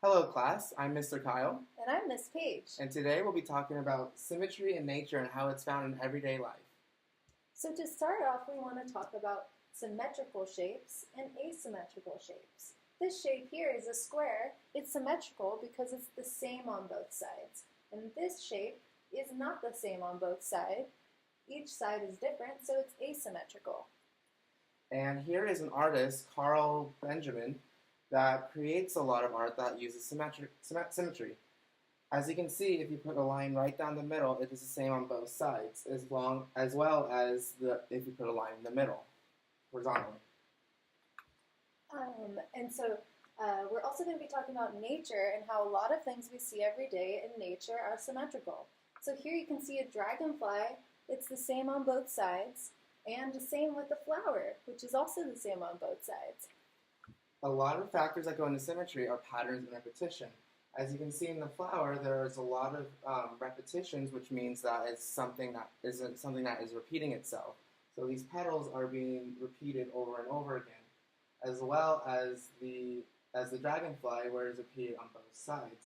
Hello class, I'm Mr. Kyle, And I'm Miss Paige. and today we'll be talking about symmetry in nature and how it's found in everyday life. So to start off, we want to talk about symmetrical shapes and asymmetrical shapes. This shape here is a square. It's symmetrical because it's the same on both sides. And this shape is not the same on both sides. Each side is different, so it's asymmetrical. And here is an artist, Carl Benjamin, that creates a lot of art that uses symmetry. As you can see, if you put a line right down the middle, it is the same on both sides, as well as if you put a line in the middle, horizontally. We're also going to be talking about nature and how a lot of things we see every day in nature are symmetrical. So here you can see a dragonfly. It's the same on both sides, and the same with the flower, which is also the same on both sides. A lot of factors that go into symmetry are patterns and repetition. As you can see in the flower, there is a lot of repetitions, which means that it's something that is repeating itself. So these petals are being repeated over and over again, as well as the dragonfly, where it's repeated on both sides.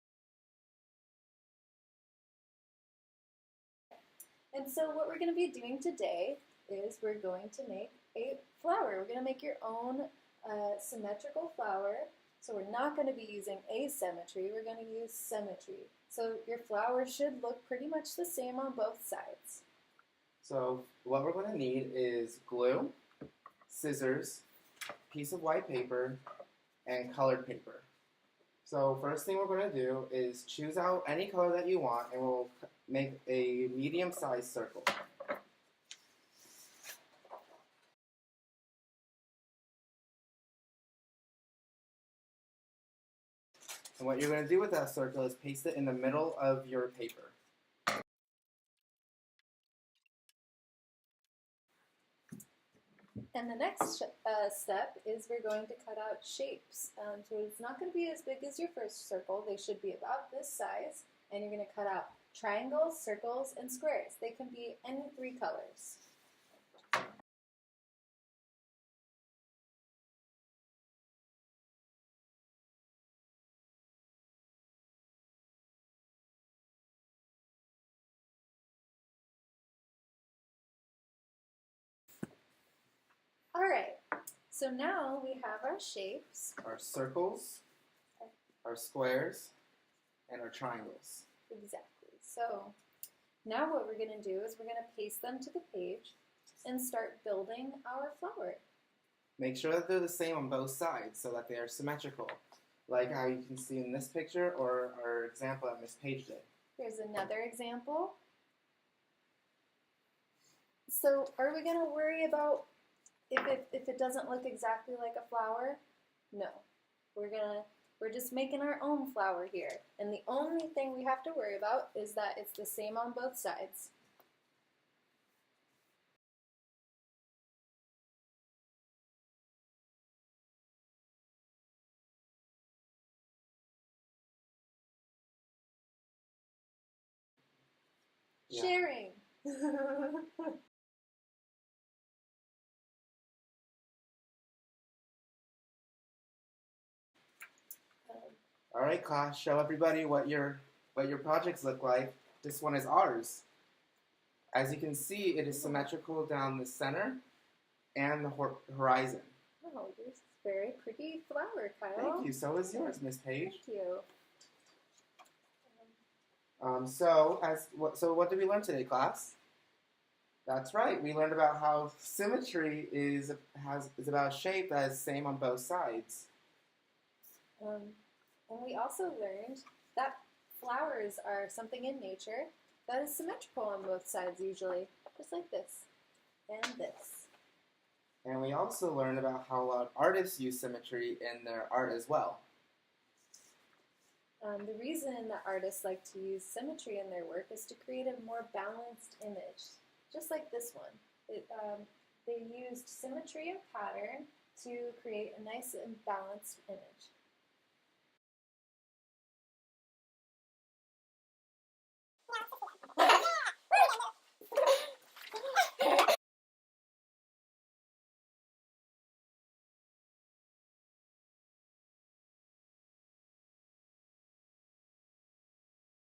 And so what we're going to be doing today is we're going to make a flower. We're going to make your own symmetrical flower. So we're not going to be using asymmetry, we're going to use symmetry. So your flower should look pretty much the same on both sides. So what we're going to need is glue, scissors, a piece of white paper, and colored paper. So first thing we're going to do is choose out any color that you want, and we'll make a medium-sized circle. And what you're going to do with that circle is paste it in the middle of your paper. And the next step is we're going to cut out shapes. So it's not going to be as big as your first circle. They should be about this size. And you're going to cut out triangles, circles, and squares. They can be any 3 colors. Alright, so now we have our shapes. Our circles, our squares, and our triangles. Exactly. So now what we're going to do is we're going to paste them to the page and start building our flower. Make sure that they're the same on both sides so that they are symmetrical, like how you can see in this picture or our example that Miss Paige did. Here's another example. So are we going to worry about if it doesn't look exactly like a flower? No. We're just making our own flower here. And the only thing we have to worry about is that it's the same on both sides. Yeah. Sharing. All right, class, show everybody what your projects look like. This one is ours. As you can see, it is symmetrical down the center and the horizon. Oh, this is a very pretty flower, Kyle. Thank you. So is yours, Miss Paige. Thank you. So what did we learn today, class? That's right. We learned about how symmetry is about a shape that is same on both sides. And we also learned that flowers are something in nature that is symmetrical on both sides usually, just like this and this. And we also learned about how a lot of artists use symmetry in their art as well. The reason that artists like to use symmetry in their work is to create a more balanced image, just like this one. They used symmetry and pattern to create a nice and balanced image.